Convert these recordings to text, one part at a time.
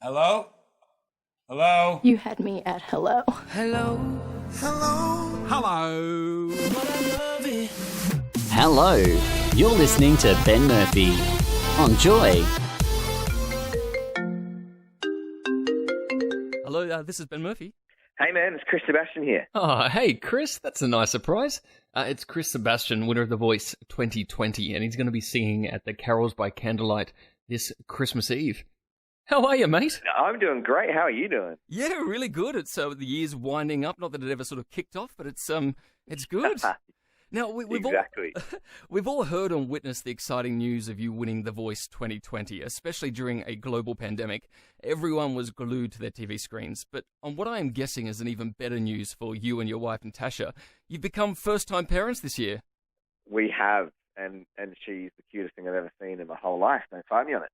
Hello? Hello? You had me at hello. Hello? Hello? Hello? Hello, you're listening to Ben Murphy on Joy. Hello, this is Ben Murphy. Hey man, it's Sebastian here. Oh, hey Chris, that's a nice surprise. It's Sebastian, winner of The Voice 2020, and he's going to be singing at the Carols by Candlelight this Christmas Eve. How are you, mate? I'm doing great. How are you doing? Yeah, really good. It's the year's winding up. Not that it ever sort of kicked off, but it's good. Now Exactly. We've all heard and witnessed the exciting news of you winning The Voice 2020, especially during a global pandemic. Everyone was glued to their TV screens. But on what I am guessing is an even better news for you and your wife Natasha, you've become first-time parents this year. We have, and she's the cutest thing I've ever seen in my whole life. Don't find me on it.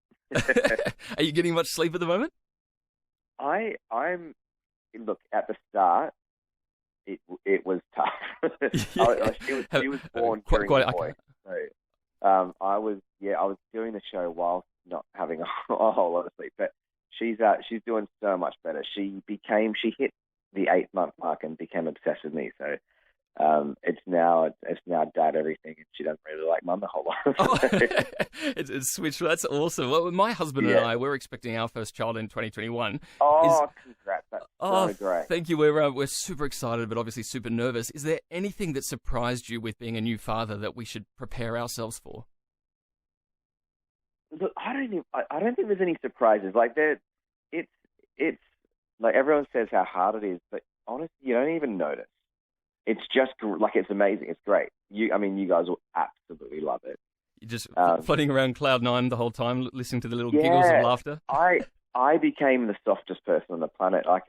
Are you getting much sleep at the moment? I'm look, at the start, it was tough. She was born during The Voice. So, I was doing the show while not having a whole lot of sleep. But she's doing so much better. She hit the 8-month mark and became obsessed with me. So it's now dad everything, and she doesn't really like mum a whole lot. Oh, it's switched. That's awesome. Well, my husband and I, we're expecting our first child in 2021. Congrats! That's so great. Thank you. We're super excited, but obviously super nervous. Is there anything that surprised you with being a new father that we should prepare ourselves for? Look, I don't think there's any surprises. Like it's like everyone says how hard it is, but honestly, you don't even notice. It's just like it's amazing. It's great. You guys will absolutely love it. You're just floating around cloud nine the whole time, listening to the little giggles of laughter. I became the softest person on the planet. Like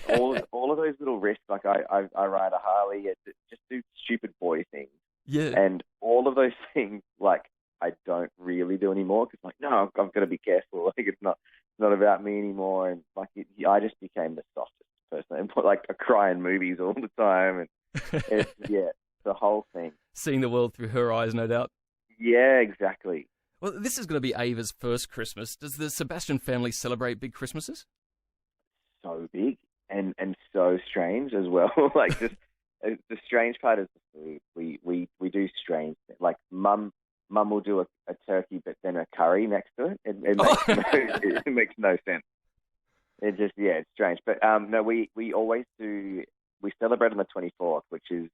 all of those little risks. Like I ride a Harley, just do stupid boy things. Yeah. And all of those things, like I don't really do anymore because like no, I've got to be careful. Like it's not about me anymore. And like I just became the softest person and put like I cry in movies all the time, and it's the whole thing. Seeing the world through her eyes, no doubt. Yeah, exactly. Well, this is going to be Ava's first Christmas. Does the Sebastian family celebrate big Christmases? So big and so strange as well. Like just the strange part is the food. We do strange things. Like mum will do a turkey, but then a curry next to it. It makes no sense. It just, it's strange. But no, we always do, we celebrate on the 24th, which is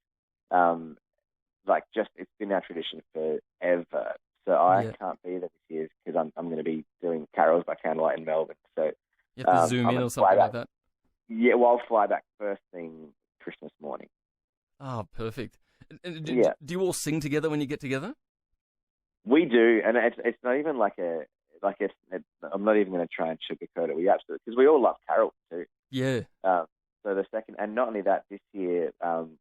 it's been our tradition forever. So I can't be there this year because I'm going to be doing Carols by Candlelight in Melbourne. So you have to zoom in or something like that? Yeah, well, I'll fly back first thing Christmas morning. Oh, perfect. And do you all sing together when you get together? We do, and it's not even I'm not even going to try and sugarcoat it. We absolutely, because we all love carols too. Yeah. So the second, and not only that, this year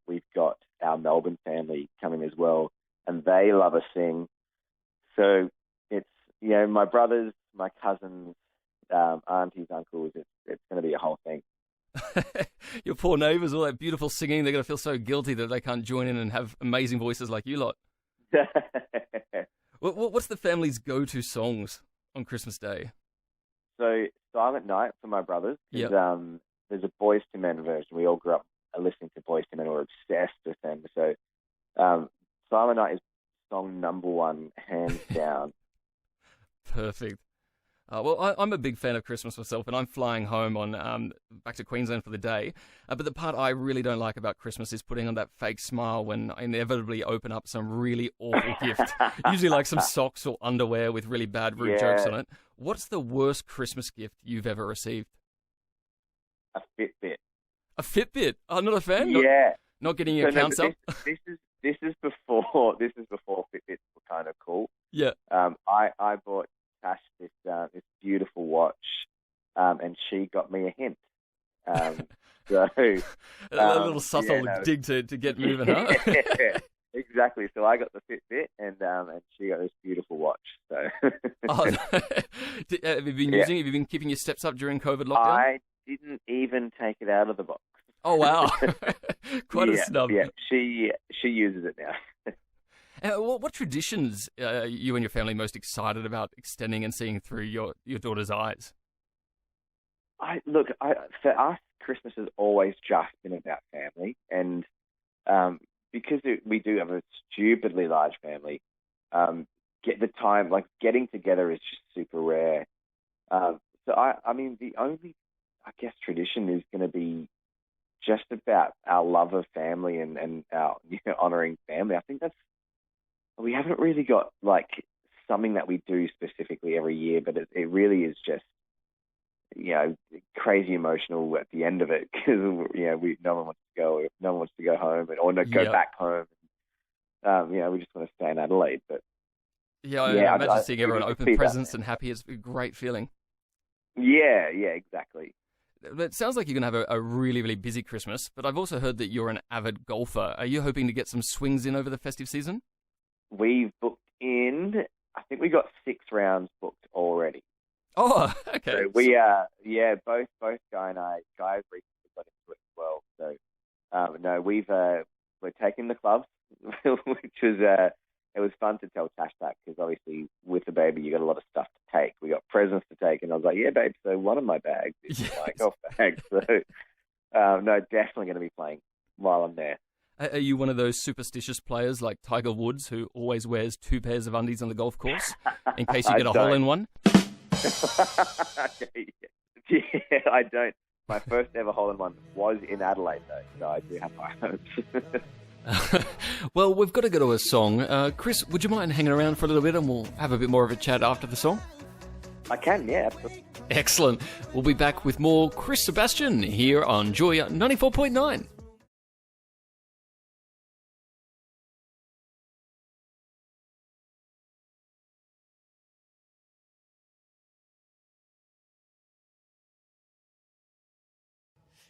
we've got our Melbourne family coming as well, and they love a sing. So it's my brothers, my cousins, aunties, uncles. It's going to be a whole thing. Your poor neighbours, all that beautiful singing, they're going to feel so guilty that they can't join in and have amazing voices like you lot. What's the family's go-to songs on Christmas Day? So Silent Night for my brothers. Yep. There's a Boys to Men version. We all grew up listening to Boys to Men. We're obsessed with them. So Silent Night is song number one, hands down. Perfect. Well, I'm a big fan of Christmas myself, and I'm flying home on back to Queensland for the day. But the part I really don't like about Christmas is putting on that fake smile when I inevitably open up some really awful gift. Usually like some socks or underwear with really bad rude jokes on it. What's the worst Christmas gift you've ever received? A Fitbit. A Fitbit? Oh, not a fan? Yeah. Not getting your accounts up? This is before Fitbits were kind of cool. Yeah. I bought Tash this beautiful watch, and she got me a hint. So a little subtle dig to get moving, huh? Exactly. So I got the Fitbit, and she got this beautiful watch. So. Have you been using it? Have you been keeping your steps up during COVID lockdown? I didn't even take it out of the box. Oh wow! Quite a snub. Yeah, she uses it now. What traditions are you and your family most excited about extending and seeing through your daughter's eyes? For us, Christmas has always just been about family, and because we do have a stupidly large family, getting together is just super rare. So I mean, the only, I guess, tradition is going to be just about our love of family and our honoring family. I think we haven't really got like something that we do specifically every year, but it really is just crazy emotional at the end of it because no one wants to go home go back home. We just want to stay in Adelaide, but. I imagine seeing everyone open presents and happy is a great feeling. Yeah, exactly. It sounds like you're going to have a really, really busy Christmas, but I've also heard that you're an avid golfer. Are you hoping to get some swings in over the festive season? We've booked in, I think we got 6 rounds booked already. Oh, okay. So we both Guy and I, Guy recently got into it as well. So, we're taking the clubs, which was... It was fun to tell Tash that because obviously with the baby you got a lot of stuff to take. We got presents to take, and I was like, "Yeah, babe. So one of my bags is my golf bag." So definitely going to be playing while I'm there. Are you one of those superstitious players like Tiger Woods who always wears 2 pairs of undies on the golf course in case you get a hole in one? Yeah, I don't. My first ever hole in one was in Adelaide though, so I do have my hopes. Well, we've got to go to a song. Chris, would you mind hanging around for a little bit and we'll have a bit more of a chat after the song? I can, yeah, absolutely. Excellent. We'll be back with more Chris Sebastian here on Joy 94.9.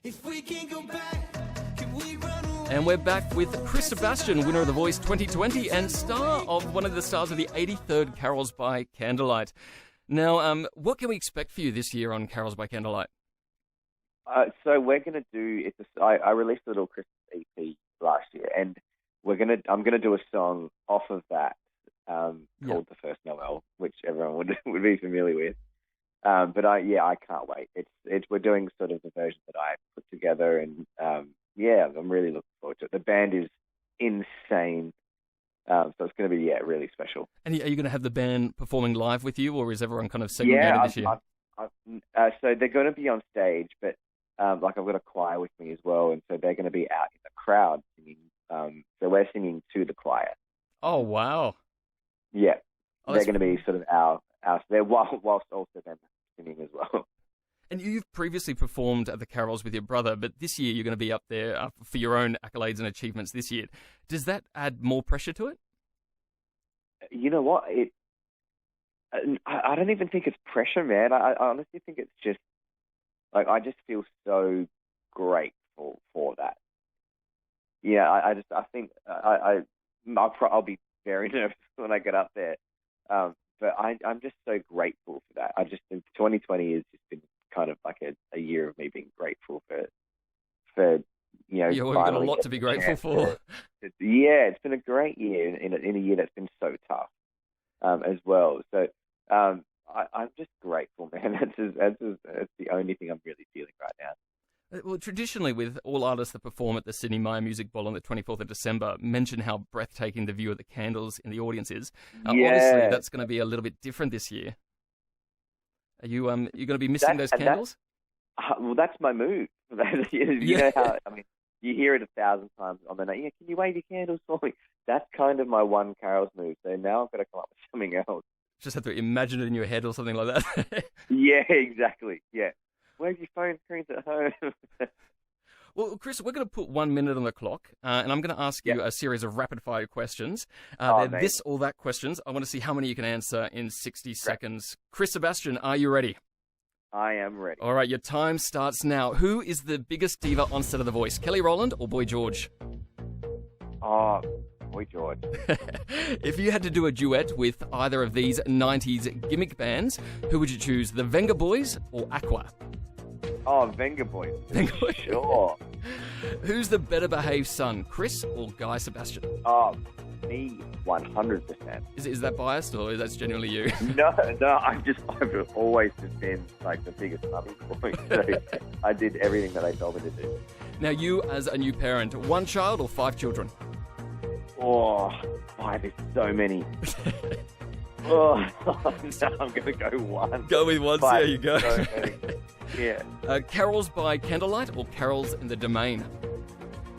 If we can go back, can we run away? And we're back with Chris Sebastian, winner of The Voice 2020 and star of one of the stars of the 83rd Carols by Candlelight. Now, what can we expect for you this year on Carols by Candlelight? So we're going to do, I released a little Christmas EP last year, and I'm going to do a song off of that called The First Noel, which everyone would be familiar with. But I can't wait. We're doing sort of the version that I put together, and I'm really looking forward to it. The band is insane, so it's going to be really special. And are you going to have the band performing live with you, or is everyone kind of segregated this year? So they're going to be on stage, but I've got a choir with me as well, and so they're going to be out in the crowd singing. So we're singing to the choir. Oh wow! Yeah, they're going to be sort of our there whilst also them singing as well. And you've previously performed at the Carols with your brother, but this year you're going to be up there for your own accolades and achievements this year. Does that add more pressure to it? You know what? I don't even think it's pressure, man. I honestly think it's just, I just feel so grateful for that. Yeah, I think I'll be very nervous when I get up there. But I'm just so grateful for that. 2020 has just been kind of like a year of me being grateful for we've got a lot to be grateful for. It's been a great year in a year that's been so tough as well. So I'm just grateful, man. That's the only thing I'm really feeling right now. Well, traditionally, with all artists that perform at the Sydney Myer Music Bowl on the 24th of December, mention how breathtaking the view of the candles in the audience is. Obviously, that's going to be a little bit different this year. Are you going to be missing those candles? Well, that's my move. You know how, you hear it 1,000 times on the night. Yeah, can you wave your candles for me? That's kind of my one Carols move. So now I've got to come up with something else. Just have to imagine it in your head or something like that. Yeah, exactly. Yeah. Where's your phone screens at home? Well, Chris, we're going to put 1 minute on the clock, and I'm going to ask you a series of rapid-fire questions. They're this or that questions. I want to see how many you can answer in 60 seconds. Chris Sebastian, are you ready? I am ready. All right, your time starts now. Who is the biggest diva on set of The Voice, Kelly Rowland or Boy George? Oh, Boy George. If you had to do a duet with either of these 90s gimmick bands, who would you choose, the Venga Boys or Aqua? Oh, Venga Boys. Venga Boys. Sure. Who's the better behaved son, Chris or Guy Sebastian? Oh, me 100%. Is that biased or is that genuinely you? No, I've always just been like the biggest mummy boy. So I did everything that they told me to do. Now, you as a new parent, 1 child or 5 children? Oh, 5 is so many. Oh, no, I'm going to go 1. Go with 1, Five there you go. So many. Yeah. Carols by candlelight or carols in the domain?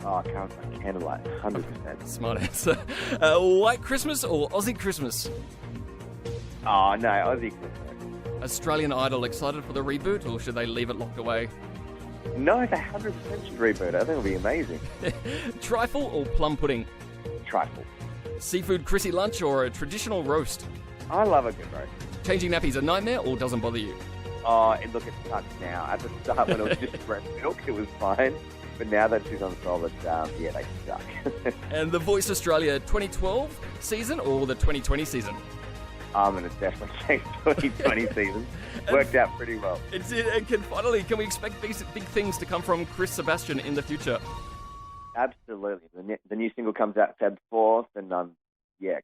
Oh, carols by candlelight, 100%. Smart answer. White Christmas or Aussie Christmas? Oh, no, Aussie Christmas. Australian Idol excited for the reboot or should they leave it locked away? No, they 100% should reboot. I think it'll be amazing. Trifle or plum pudding? Trifle. Seafood Chrissy lunch or a traditional roast? I love a good roast. Changing nappies a nightmare or doesn't bother you? Oh, and look, it sucks now. At the start, when it was just breast milk, it was fine. But now that she's on solid, yeah, they suck. And the Voice Australia 2012 season or the 2020 season? I'm going to definitely take 2020 season. Worked out pretty well. Can we expect big things to come from Chris Sebastian in the future? Absolutely. The new single comes out Feb 4th, and I'm,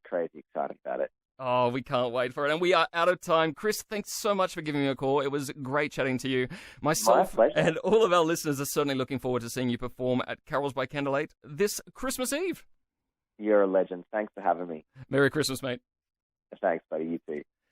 crazy excited about it. Oh, we can't wait for it. And we are out of time. Chris, thanks so much for giving me a call. It was great chatting to you. Myself and all of our listeners are certainly looking forward to seeing you perform at Carols by Candlelight this Christmas Eve. You're a legend. Thanks for having me. Merry Christmas, mate. Thanks, buddy. You too.